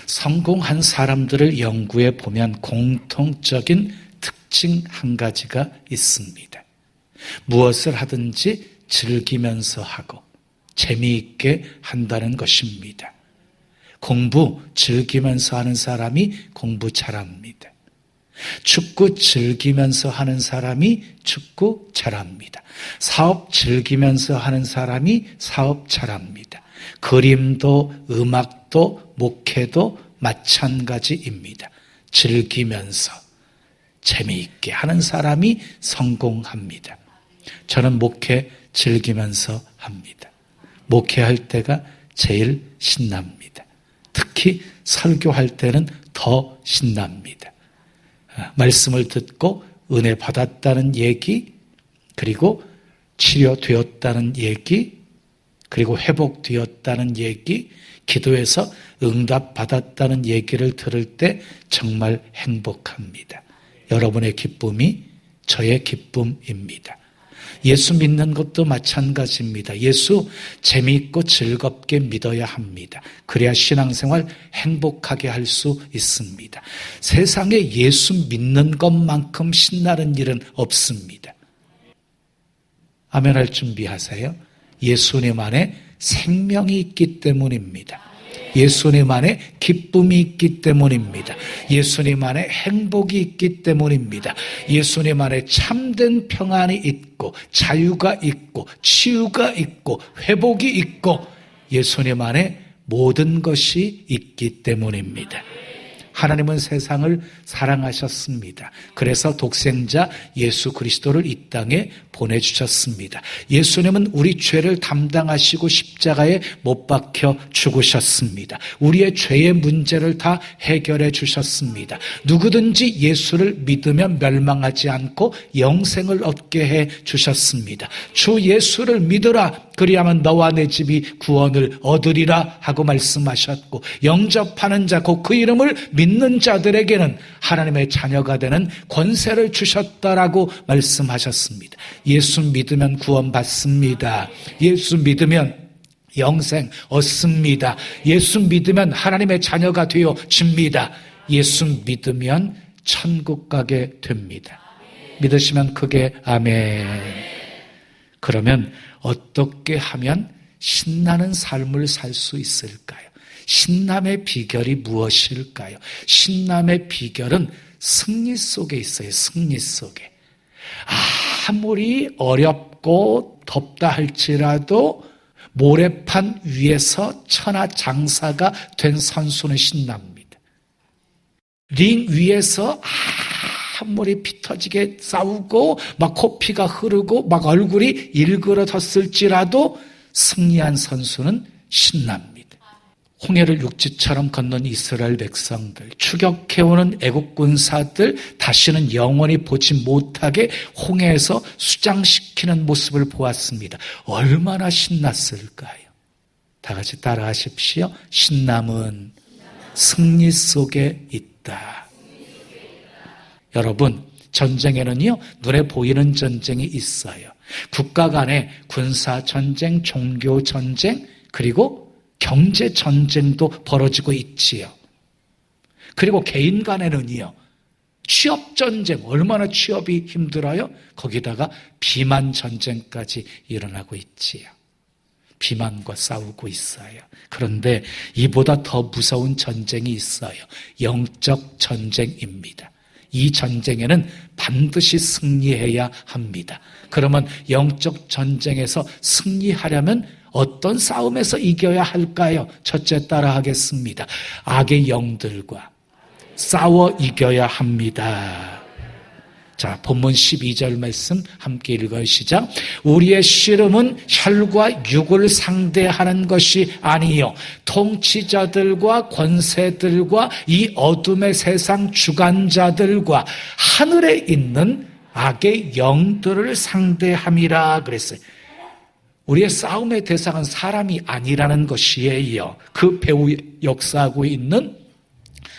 성공한 사람들을 연구해 보면 공통적인 특징 한 가지가 있습니다. 무엇을 하든지 즐기면서 하고 재미있게 한다는 것입니다. 공부 즐기면서 하는 사람이 공부 잘합니다. 축구 즐기면서 하는 사람이 축구 잘합니다. 사업 즐기면서 하는 사람이 사업 잘합니다. 그림도 음악도 목회도 마찬가지입니다. 즐기면서 재미있게 하는 사람이 성공합니다. 저는 목회 즐기면서 합니다. 목회할 때가 제일 신납니다. 특히 설교할 때는 더 신납니다. 말씀을 듣고 은혜 받았다는 얘기, 그리고 치료되었다는 얘기, 그리고 회복되었다는 얘기, 기도해서 응답받았다는 얘기를 들을 때 정말 행복합니다. 여러분의 기쁨이 저의 기쁨입니다. 예수 믿는 것도 마찬가지입니다. 예수 재미있고 즐겁게 믿어야 합니다. 그래야 신앙생활 행복하게 할 수 있습니다. 세상에 예수 믿는 것만큼 신나는 일은 없습니다. 아멘 할 준비하세요. 예수님 안에 생명이 있기 때문입니다. 예수님 안에 기쁨이 있기 때문입니다. 예수님 안에 행복이 있기 때문입니다. 예수님 안에 참된 평안이 있고 자유가 있고 치유가 있고 회복이 있고 예수님 안에 모든 것이 있기 때문입니다. 하나님은 세상을 사랑하셨습니다. 그래서 독생자 예수 그리스도를 이 땅에 보내주셨습니다. 예수님은 우리 죄를 담당하시고 십자가에 못 박혀 죽으셨습니다. 우리의 죄의 문제를 다 해결해 주셨습니다. 누구든지 예수를 믿으면 멸망하지 않고 영생을 얻게 해 주셨습니다. 주 예수를 믿으라. 그리하면 너와 내 집이 구원을 얻으리라 하고 말씀하셨고, 영접하는 자 곧 그 이름을 믿는 자들에게는 하나님의 자녀가 되는 권세를 주셨다라고 말씀하셨습니다. 예수 믿으면 구원받습니다. 예수 믿으면 영생 얻습니다. 예수 믿으면 하나님의 자녀가 되어집니다. 예수 믿으면 천국 가게 됩니다. 믿으시면 크게 아멘. 그러면 어떻게 하면 신나는 삶을 살 수 있을까요? 신남의 비결이 무엇일까요? 신남의 비결은 승리 속에 있어요. 승리 속에. 아무리 어렵고 덥다 할지라도 모래판 위에서 천하장사가 된 선수는 신납니다. 링 위에서 아무리 피 터지게 싸우고 막 코피가 흐르고 막 얼굴이 일그러졌을지라도 승리한 선수는 신납니다. 홍해를 육지처럼 건넌 이스라엘 백성들, 추격해오는 애국 군사들 다시는 영원히 보지 못하게 홍해에서 수장시키는 모습을 보았습니다. 얼마나 신났을까요? 다 같이 따라하십시오. 신남은 승리 속에 있다. 여러분, 전쟁에는요, 눈에 보이는 전쟁이 있어요. 국가 간의 군사 전쟁, 종교 전쟁, 그리고 경제 전쟁도 벌어지고 있지요. 그리고 개인 간에는요, 취업 전쟁, 얼마나 취업이 힘들어요? 거기다가 비만 전쟁까지 일어나고 있지요. 비만과 싸우고 있어요. 그런데 이보다 더 무서운 전쟁이 있어요. 영적 전쟁입니다. 이 전쟁에는 반드시 승리해야 합니다. 그러면 영적 전쟁에서 승리하려면 어떤 싸움에서 이겨야 할까요? 첫째 따라 하겠습니다. 악의 영들과 싸워 이겨야 합니다. 자, 본문 12절 말씀 함께 읽어요. 시작. 우리의 씨름은 혈과 육을 상대하는 것이 아니요 통치자들과 권세들과 이 어둠의 세상 주관자들과 하늘에 있는 악의 영들을 상대함이라 그랬어요. 우리의 싸움의 대상은 사람이 아니라는 것이에요. 그 배후 역사하고 있는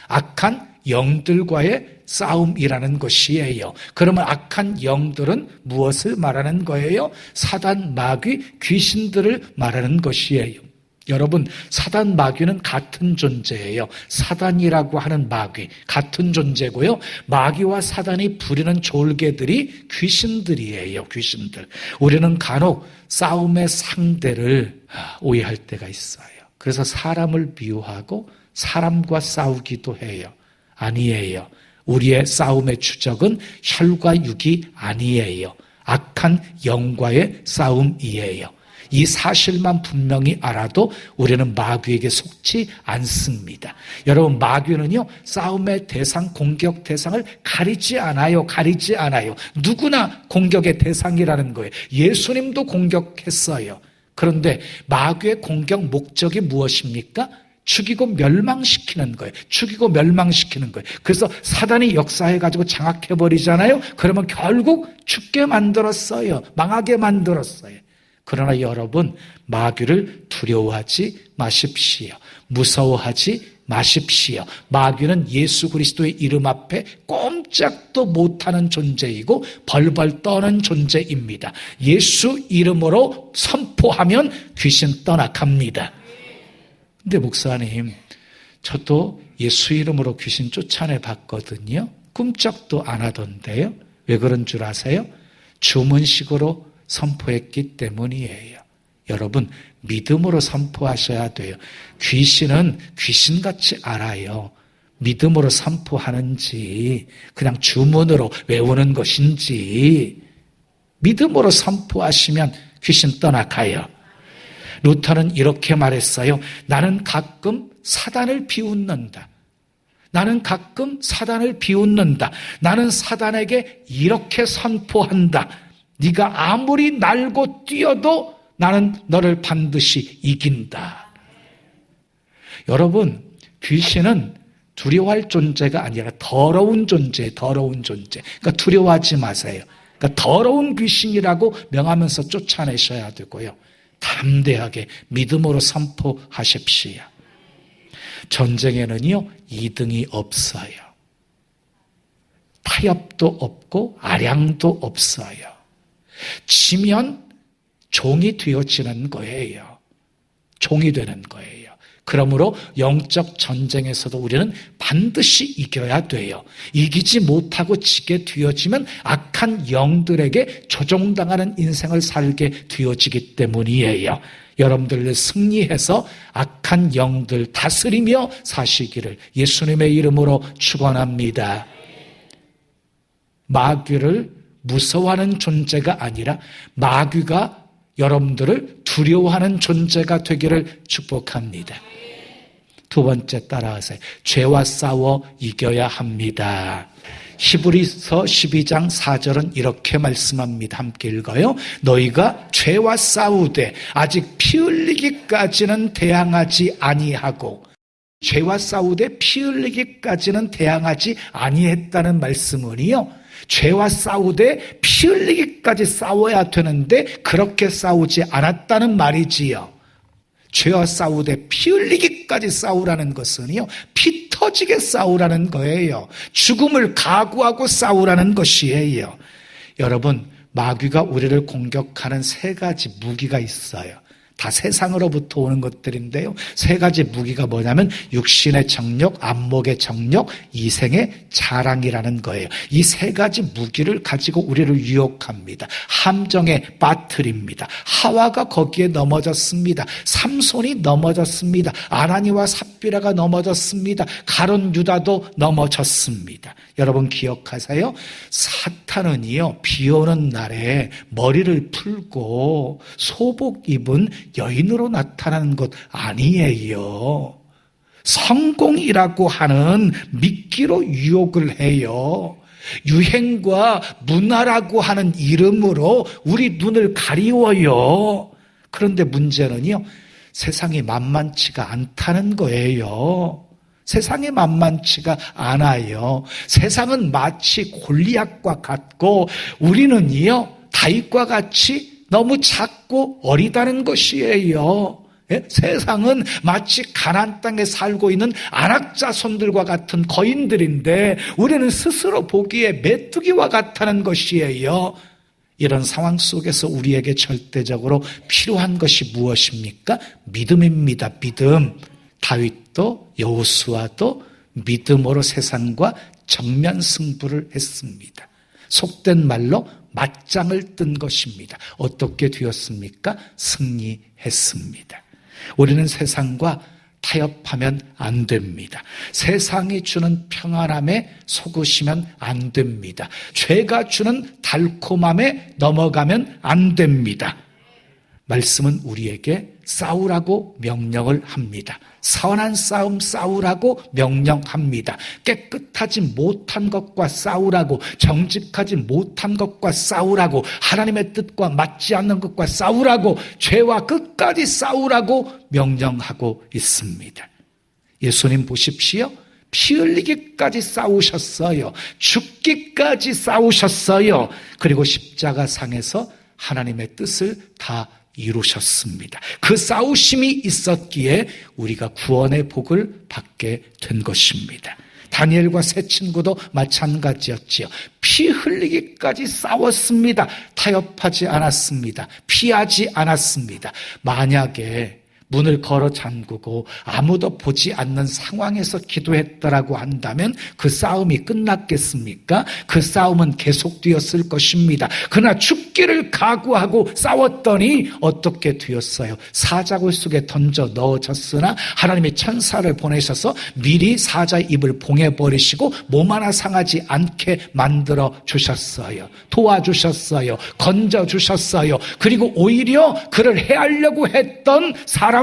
악한 영들과의 싸움이라는 것이에요. 그러면 악한 영들은 무엇을 말하는 거예요? 사단, 마귀, 귀신들을 말하는 것이에요. 여러분, 사단 마귀는 같은 존재예요. 사단이라고 하는 마귀 같은 존재고요. 마귀와 사단이 부리는 졸개들이 귀신들이에요. 귀신들. 우리는 간혹 싸움의 상대를 오해할 때가 있어요. 그래서 사람을 미워하고 사람과 싸우기도 해요. 아니에요. 우리의 싸움의 주적은 혈과 육이 아니에요. 악한 영과의 싸움이에요. 이 사실만 분명히 알아도 우리는 마귀에게 속지 않습니다. 여러분, 마귀는요, 싸움의 대상, 공격 대상을 가리지 않아요. 가리지 않아요. 누구나 공격의 대상이라는 거예요. 예수님도 공격했어요. 그런데 마귀의 공격 목적이 무엇입니까? 죽이고 멸망시키는 거예요. 죽이고 멸망시키는 거예요. 그래서 사단이 역사해가지고 장악해버리잖아요. 그러면 결국 죽게 만들었어요. 망하게 만들었어요. 그러나 여러분, 마귀를 두려워하지 마십시오. 무서워하지 마십시오. 마귀는 예수 그리스도의 이름 앞에 꼼짝도 못하는 존재이고 벌벌 떠는 존재입니다. 예수 이름으로 선포하면 귀신 떠나갑니다. 근데 목사님, 저도 예수 이름으로 귀신 쫓아내봤거든요. 꿈쩍도 안 하던데요. 왜 그런 줄 아세요? 주문식으로 선포했기 때문이에요. 여러분, 믿음으로 선포하셔야 돼요. 귀신은 귀신같이 알아요. 믿음으로 선포하는지 그냥 주문으로 외우는 것인지 믿음으로 선포하시면 귀신 떠나가요. 루터는 이렇게 말했어요. 나는 가끔 사단을 비웃는다. 나는 가끔 사단을 비웃는다. 나는 사단에게 이렇게 선포한다. 네가 아무리 날고 뛰어도 나는 너를 반드시 이긴다. 여러분, 귀신은 두려워할 존재가 아니라 더러운 존재, 더러운 존재. 그러니까 두려워하지 마세요. 그러니까 더러운 귀신이라고 명하면서 쫓아내셔야 되고요. 담대하게 믿음으로 선포하십시오. 전쟁에는요, 2등이 없어요. 타협도 없고 아량도 없어요. 지면 종이 되어지는 거예요. 종이 되는 거예요. 그러므로 영적 전쟁에서도 우리는 반드시 이겨야 돼요. 이기지 못하고 지게 되어지면 악한 영들에게 조종당하는 인생을 살게 되어지기 때문이에요. 여러분들 승리해서 악한 영들 다스리며 사시기를 예수님의 이름으로 축원합니다. 마귀를 무서워하는 존재가 아니라 마귀가 여러분들을 두려워하는 존재가 되기를 축복합니다. 두 번째 따라하세요. 죄와 싸워 이겨야 합니다. 히브리서 12장 4절은 이렇게 말씀합니다. 함께 읽어요. 너희가 죄와 싸우되 아직 피 흘리기까지는 대항하지 아니하고, 죄와 싸우되 피 흘리기까지는 대항하지 아니했다는 말씀은요, 죄와 싸우되 피 흘리기까지 싸워야 되는데 그렇게 싸우지 않았다는 말이지요. 죄와 싸우되 피 흘리기까지 싸우라는 것은요, 피 터지게 싸우라는 거예요. 죽음을 각오하고 싸우라는 것이에요. 여러분, 마귀가 우리를 공격하는 세 가지 무기가 있어요. 다 세상으로부터 오는 것들인데요. 세 가지 무기가 뭐냐면 육신의 정욕, 안목의 정욕, 이생의 자랑이라는 거예요. 이 세 가지 무기를 가지고 우리를 유혹합니다. 함정에 빠뜨립니다. 하와가 거기에 넘어졌습니다. 삼손이 넘어졌습니다. 아나니와 삽비라가 넘어졌습니다. 가룟 유다도 넘어졌습니다. 여러분 기억하세요? 사탄은요, 비 오는 날에 머리를 풀고 소복 입은 여인으로 나타나는 것 아니에요. 성공이라고 하는 미끼로 유혹을 해요. 유행과 문화라고 하는 이름으로 우리 눈을 가리워요. 그런데 문제는요, 세상이 만만치가 않다는 거예요. 세상이 만만치가 않아요. 세상은 마치 골리앗과 같고 우리는요, 다윗과 같이 너무 작고 어리다는 것이에요. 예? 세상은 마치 가나안 땅에 살고 있는 안악자손들과 같은 거인들인데 우리는 스스로 보기에 메뚜기와 같다는 것이에요. 이런 상황 속에서 우리에게 절대적으로 필요한 것이 무엇입니까? 믿음입니다. 믿음. 다윗도 여호수아도 믿음으로 세상과 정면 승부를 했습니다. 속된 말로 맞짱을 뜬 것입니다. 어떻게 되었습니까? 승리했습니다. 우리는 세상과 타협하면 안 됩니다. 세상이 주는 평안함에 속으시면 안 됩니다. 죄가 주는 달콤함에 넘어가면 안 됩니다. 말씀은 우리에게 싸우라고 명령을 합니다. 선한 싸움 싸우라고 명령합니다. 깨끗하지 못한 것과 싸우라고, 정직하지 못한 것과 싸우라고, 하나님의 뜻과 맞지 않는 것과 싸우라고, 죄와 끝까지 싸우라고 명령하고 있습니다. 예수님 보십시오. 피 흘리기까지 싸우셨어요. 죽기까지 싸우셨어요. 그리고 십자가상에서 하나님의 뜻을 다 이루셨습니다. 그 싸우심이 있었기에 우리가 구원의 복을 받게 된 것입니다. 다니엘과 세 친구도 마찬가지였지요. 피 흘리기까지 싸웠습니다. 타협하지 않았습니다. 피하지 않았습니다. 만약에 문을 걸어 잠그고 아무도 보지 않는 상황에서 기도했더라고 한다면 그 싸움이 끝났겠습니까? 그 싸움은 계속되었을 것입니다. 그러나 죽기를 각오하고 싸웠더니 어떻게 되었어요? 사자굴 속에 던져 넣어졌으나 하나님이 천사를 보내셔서 미리 사자의 입을 봉해버리시고 몸 하나 상하지 않게 만들어 주셨어요. 도와주셨어요. 건져주셨어요. 그리고 오히려 그를 해하려고 했던 사람들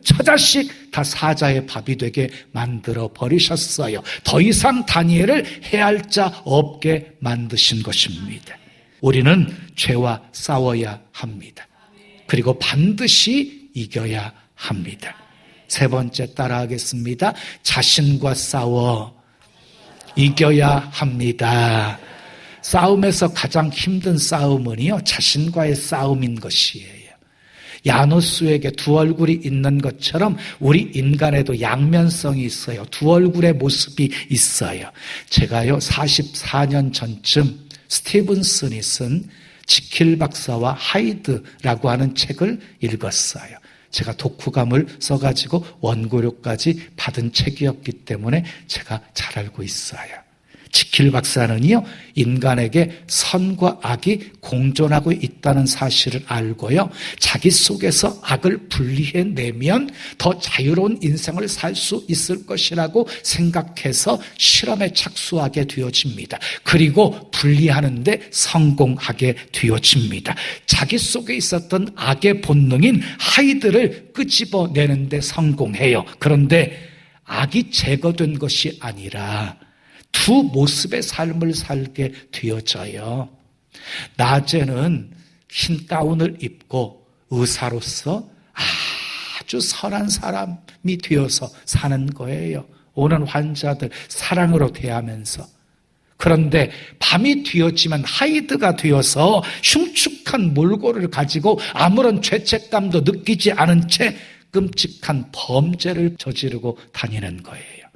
처자식 다 사자의 밥이 되게 만들어 버리셨어요. 더 이상 다니엘을 해할 자 없게 만드신 것입니다. 우리는 죄와 싸워야 합니다. 그리고 반드시 이겨야 합니다. 세 번째 따라하겠습니다. 자신과 싸워 이겨야 합니다. 싸움에서 가장 힘든 싸움은요, 자신과의 싸움인 것이에요. 야누스에게 두 얼굴이 있는 것처럼 우리 인간에도 양면성이 있어요. 두 얼굴의 모습이 있어요. 제가요 44년 전쯤 스티븐슨이 쓴 지킬 박사와 하이드라고 하는 책을 읽었어요. 제가 독후감을 써가지고 원고료까지 받은 책이었기 때문에 제가 잘 알고 있어요. 지킬 박사는요, 인간에게 선과 악이 공존하고 있다는 사실을 알고요, 자기 속에서 악을 분리해내면 더 자유로운 인생을 살 수 있을 것이라고 생각해서 실험에 착수하게 되어집니다. 그리고 분리하는데 성공하게 되어집니다. 자기 속에 있었던 악의 본능인 하이드를 끄집어내는데 성공해요. 그런데 악이 제거된 것이 아니라 두 모습의 삶을 살게 되어져요. 낮에는 흰 가운을 입고 의사로서 아주 선한 사람이 되어서 사는 거예요. 오는 환자들 사랑으로 대하면서. 그런데 밤이 되었지만 하이드가 되어서 흉측한 몰골을 가지고 아무런 죄책감도 느끼지 않은 채 끔찍한 범죄를 저지르고 다니는 거예요.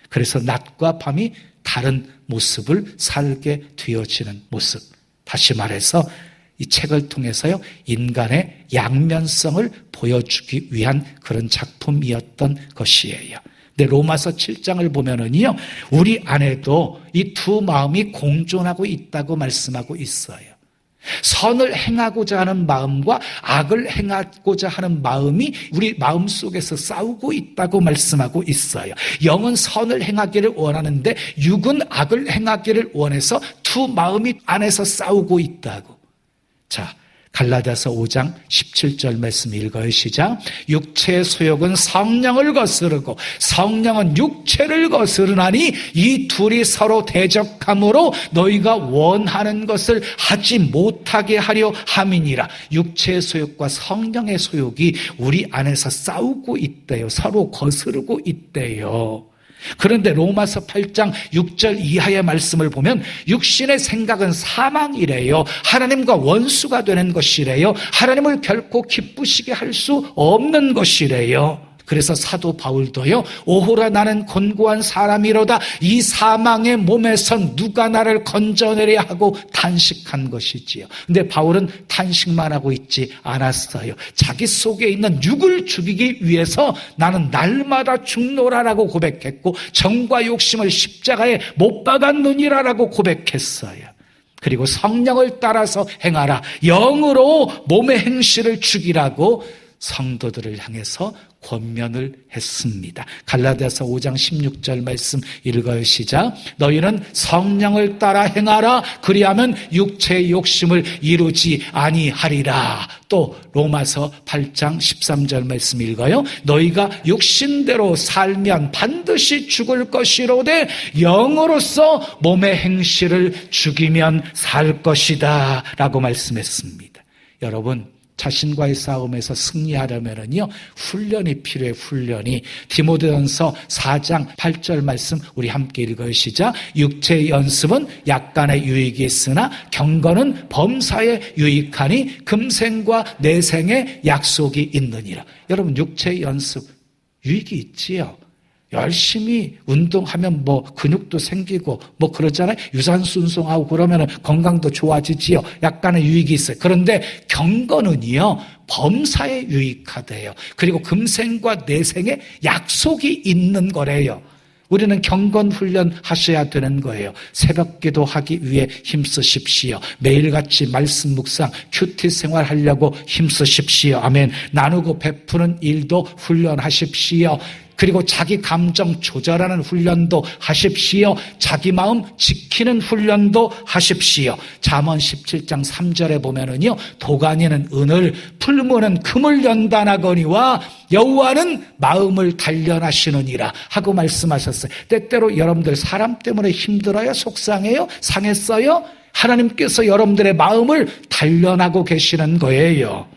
그래서 낮과 밤이 다른 모습을 살게 되어지는 모습. 다시 말해서 이 책을 통해서요, 인간의 양면성을 보여주기 위한 그런 작품이었던 것이에요. 근데 로마서 7장을 보면은요, 우리 안에도 이 두 마음이 공존하고 있다고 말씀하고 있어요. 선을 행하고자 하는 마음과 악을 행하고자 하는 마음이 우리 마음속에서 싸우고 있다고 말씀하고 있어요. 영은 선을 행하기를 원하는데 육은 악을 행하기를 원해서 두 마음이 안에서 싸우고 있다고. 자, 갈라디아서 5장 17절 말씀 읽어요. 시작. 육체의 소욕은 성령을 거스르고 성령은 육체를 거스르나니 이 둘이 서로 대적함으로 너희가 원하는 것을 하지 못하게 하려 함이니라. 육체의 소욕과 성령의 소욕이 우리 안에서 싸우고 있대요. 서로 거스르고 있대요. 그런데 로마서 8장 6절 이하의 말씀을 보면 육신의 생각은 사망이래요. 하나님과 원수가 되는 것이래요. 하나님을 결코 기쁘시게 할 수 없는 것이래요. 그래서 사도 바울도요, 오호라 나는 곤고한 사람이로다. 이 사망의 몸에서 누가 나를 건져내려 하고 탄식한 것이지요. 근데 바울은 탄식만 하고 있지 않았어요. 자기 속에 있는 육을 죽이기 위해서 나는 날마다 죽노라라고 고백했고, 정과 욕심을 십자가에 못 박았느니라라고 고백했어요. 그리고 성령을 따라서 행하라. 영으로 몸의 행실을 죽이라고 성도들을 향해서 권면을 했습니다. 갈라디아서 5장 16절 말씀 읽어요. 시작. 너희는 성령을 따라 행하라. 그리하면 육체의 욕심을 이루지 아니하리라. 또 로마서 8장 13절 말씀 읽어요. 너희가 육신대로 살면 반드시 죽을 것이로되 영으로서 몸의 행실을 죽이면 살 것이다 라고 말씀했습니다. 여러분, 자신과의 싸움에서 승리하려면요, 훈련이 필요해요. 훈련이. 디모데전서 4장 8절 말씀 우리 함께 읽어요. 시작. 육체의 연습은 약간의 유익이 있으나 경건은 범사에 유익하니 금생과 내생에 약속이 있느니라. 여러분, 육체의 연습 유익이 있지요. 열심히 운동하면 뭐 근육도 생기고 뭐 그러잖아요. 유산순송하고 그러면 건강도 좋아지지요. 약간의 유익이 있어요. 그런데 경건은요, 범사에 유익하대요. 그리고 금생과 내생에 약속이 있는 거래요. 우리는 경건 훈련 하셔야 되는 거예요. 새벽 기도하기 위해 힘쓰십시오. 매일같이 말씀 묵상, 큐티 생활하려고 힘쓰십시오. 아멘. 나누고 베푸는 일도 훈련하십시오. 그리고 자기 감정 조절하는 훈련도 하십시오. 자기 마음 지키는 훈련도 하십시오. 잠언 17장 3절에 보면은요, 도가니는 은을, 풀무는 금을 연단하거니와 여호와는 마음을 단련하시느니라 하고 말씀하셨어요. 때때로 여러분들 사람 때문에 힘들어요? 속상해요? 상했어요? 하나님께서 여러분들의 마음을 단련하고 계시는 거예요.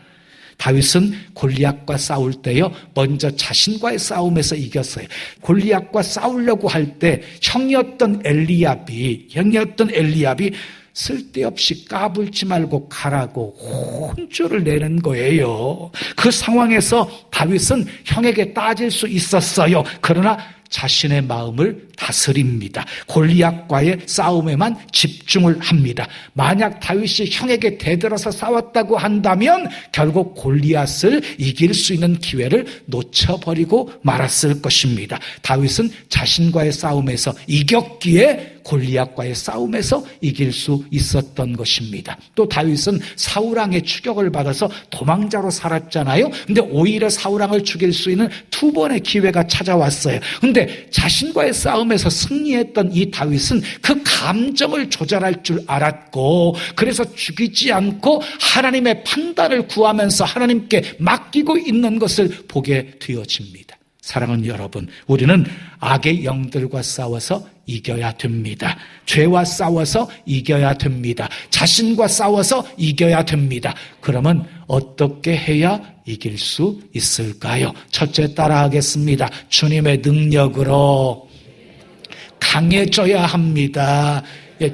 다윗은 골리앗과 싸울 때요, 먼저 자신과의 싸움에서 이겼어요. 골리앗과 싸우려고 할 때 형이었던 엘리압이 쓸데없이 까불지 말고 가라고 혼쭐을 내는 거예요. 그 상황에서 다윗은 형에게 따질 수 있었어요. 그러나 자신의 마음을 다스립니다. 골리앗과의 싸움에만 집중을 합니다. 만약 다윗이 형에게 대들어서 싸웠다고 한다면 결국 골리앗을 이길 수 있는 기회를 놓쳐버리고 말았을 것입니다. 다윗은 자신과의 싸움에서 이겼기에 골리앗과의 싸움에서 이길 수 있었던 것입니다. 또 다윗은 사울왕의 추격을 받아서 도망자로 살았잖아요. 근데 오히려 사울왕을 죽일 수 있는 두 번의 기회가 찾아왔어요. 근데 자신과의 싸움에서 승리했던 이 다윗은 그 감정을 조절할 줄 알았고, 그래서 죽이지 않고 하나님의 판단을 구하면서 하나님께 맡기고 있는 것을 보게 되어집니다. 사랑하는 여러분, 우리는 악의 영들과 싸워서 이겨야 됩니다. 죄와 싸워서 이겨야 됩니다. 자신과 싸워서 이겨야 됩니다. 그러면 어떻게 해야 이길 수 있을까요? 첫째, 따라하겠습니다. 주님의 능력으로 강해져야 합니다.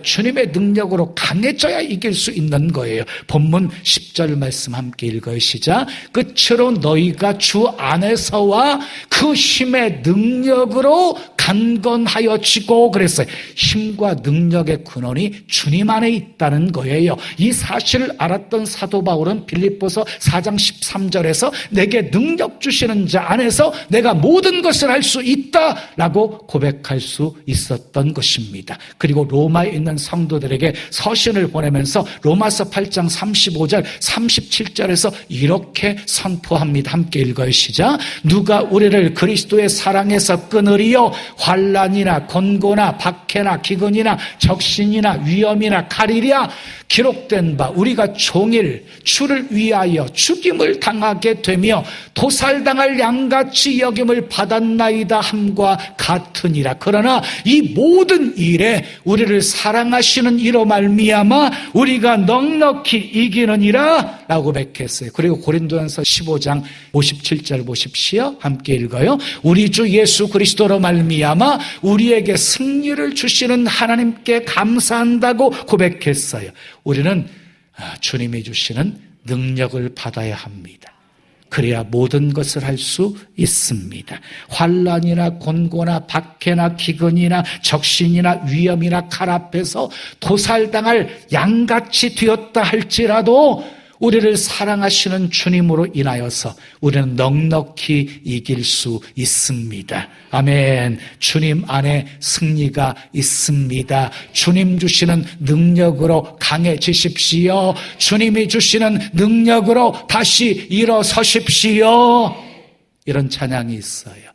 주님의 능력으로 강해져야 이길 수 있는 거예요. 본문 10절 말씀 함께 읽어요. 시작. 끝으로 너희가 주 안에서와 그 힘의 능력으로 강건하여지고, 그랬어요. 힘과 능력의 근원이 주님 안에 있다는 거예요. 이 사실을 알았던 사도 바울은 빌립보서 4장 13절에서 내게 능력 주시는 자 안에서 내가 모든 것을 할 수 있다라고 고백할 수 있었던 것입니다. 그리고 로마에 있는 성도들에게 서신을 보내면서 로마서 8장 35절 37절에서 이렇게 선포합니다. 함께 읽어요. 시작. 누가 우리를 그리스도의 사랑에서 끊으리요? 환난이나 권고나 박해나 기근이나 적신이나 위험이나 칼이랴. 기록된 바 우리가 종일 주를 위하여 죽임을 당하게 되며 도살당할 양같이 여김을 받았나이다 함과 같으니라. 그러나 이 모든 일에 우리를 사랑하시는 이로 말미암아 우리가 넉넉히 이기느니라 라고 고백했어요. 그리고 고린도전서 15장 57절 보십시오. 함께 읽어요. 우리 주 예수 그리스도로 말미암아 우리에게 승리를 주시는 하나님께 감사한다고 고백했어요. 우리는 주님이 주시는 능력을 받아야 합니다. 그래야 모든 것을 할 수 있습니다. 환난이나 곤고나 박해나 기근이나 적신이나 위험이나 칼 앞에서 도살당할 양같이 되었다 할지라도 우리를 사랑하시는 주님으로 인하여서 우리는 넉넉히 이길 수 있습니다. 아멘. 주님 안에 승리가 있습니다. 주님 주시는 능력으로 강해지십시오. 주님이 주시는 능력으로 다시 일어서십시오. 이런 찬양이 있어요.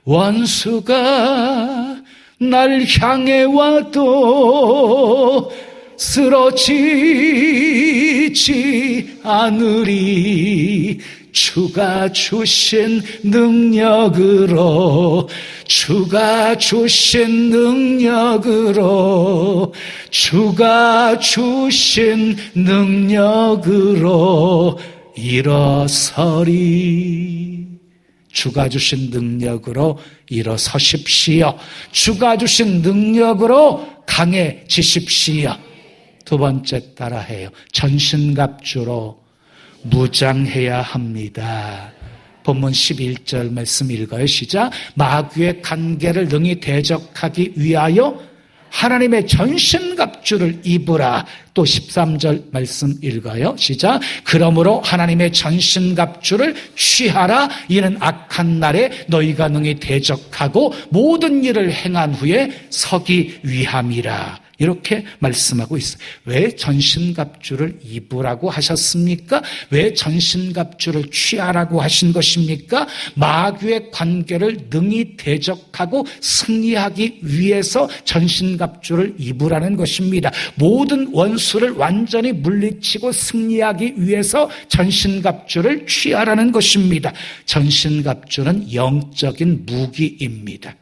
원수가 날 향해 와도 쓰러지지 않으리. 주가 주신 능력으로, 주가 주신 능력으로, 주가 주신 능력으로 일어서리. 주가 주신 능력으로 일어서십시오. 주가 주신 능력으로 강해지십시오. 두 번째 따라해요. 전신갑주로 무장해야 합니다. 본문 11절 말씀 읽어요. 시작. 마귀의 간계를 능히 대적하기 위하여 하나님의 전신갑주를 입으라. 또 13절 말씀 읽어요. 시작. 그러므로 하나님의 전신갑주를 취하라. 이는 악한 날에 너희가 능히 대적하고 모든 일을 행한 후에 서기 위함이라. 이렇게 말씀하고 있어요. 왜 전신갑주를 입으라고 하셨습니까? 왜 전신갑주를 취하라고 하신 것입니까? 마귀의 관계를 능히 대적하고 승리하기 위해서 전신갑주를 입으라는 것입니다. 모든 원수를 완전히 물리치고 승리하기 위해서 전신갑주를 취하라는 것입니다. 전신갑주는 영적인 무기입니다.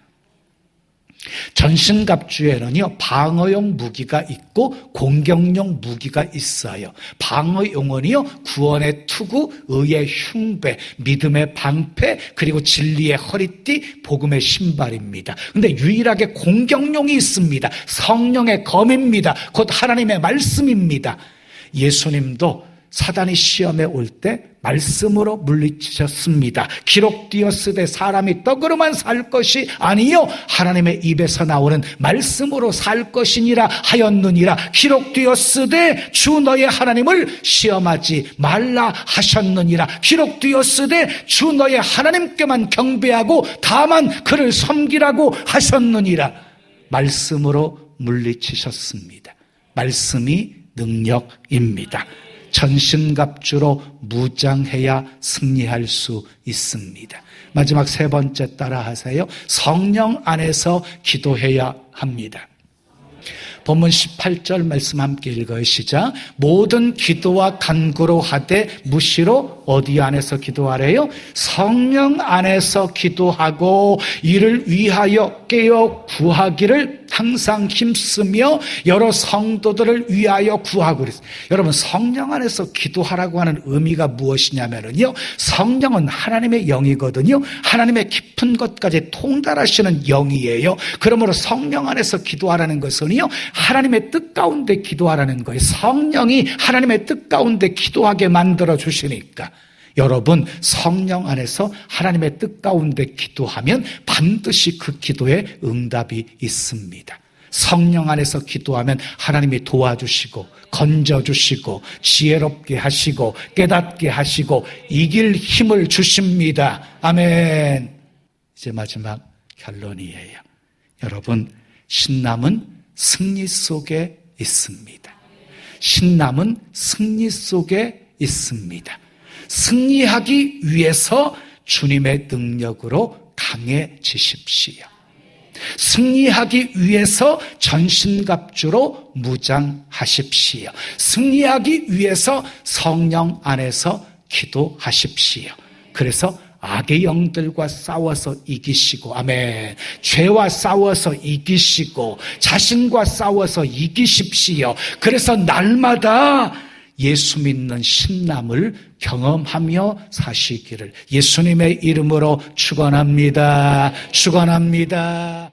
전신갑주에는요, 방어용 무기가 있고 공격용 무기가 있어요. 방어용은요, 구원의 투구, 의의 흉배, 믿음의 방패, 그리고 진리의 허리띠, 복음의 신발입니다. 근데 유일하게 공격용이 있습니다. 성령의 검입니다. 곧 하나님의 말씀입니다. 예수님도 사단이 시험에 올 때 말씀으로 물리치셨습니다. 기록되었으되 사람이 떡으로만 살 것이 아니요 하나님의 입에서 나오는 말씀으로 살 것이니라 하였느니라. 기록되었으되 주 너의 하나님을 시험하지 말라 하셨느니라. 기록되었으되 주 너의 하나님께만 경배하고 다만 그를 섬기라고 하셨느니라. 말씀으로 물리치셨습니다. 말씀이 능력입니다. 전신갑주로 무장해야 승리할 수 있습니다. 마지막 세 번째 따라 하세요. 성령 안에서 기도해야 합니다. 본문 18절 말씀 함께 읽어요. 시작. 모든 기도와 간구로 하되 무시로 어디 안에서 기도하래요? 성령 안에서 기도하고 이를 위하여 깨어 구하기를 항상 힘쓰며 여러 성도들을 위하여 구하고 그랬어요. 여러분, 성령 안에서 기도하라고 하는 의미가 무엇이냐면요, 성령은 하나님의 영이거든요. 하나님의 깊은 것까지 통달하시는 영이에요. 그러므로 성령 안에서 기도하라는 것은요, 하나님의 뜻 가운데 기도하라는 거예요. 성령이 하나님의 뜻 가운데 기도하게 만들어 주시니까 여러분, 성령 안에서 하나님의 뜻 가운데 기도하면 반드시 그 기도에 응답이 있습니다. 성령 안에서 기도하면 하나님이 도와주시고 건져주시고 지혜롭게 하시고 깨닫게 하시고 이길 힘을 주십니다. 아멘. 이제 마지막 결론이에요. 여러분, 신남은 승리 속에 있습니다. 신남은 승리 속에 있습니다. 승리하기 위해서 주님의 능력으로 강해지십시오. 승리하기 위해서 전신갑주로 무장하십시오. 승리하기 위해서 성령 안에서 기도하십시오. 그래서 악의 영들과 싸워서 이기시고, 아멘. 죄와 싸워서 이기시고 자신과 싸워서 이기십시오. 그래서 날마다 예수 믿는 신남을 경험하며 사시기를 예수님의 이름으로 축원합니다. 축원합니다.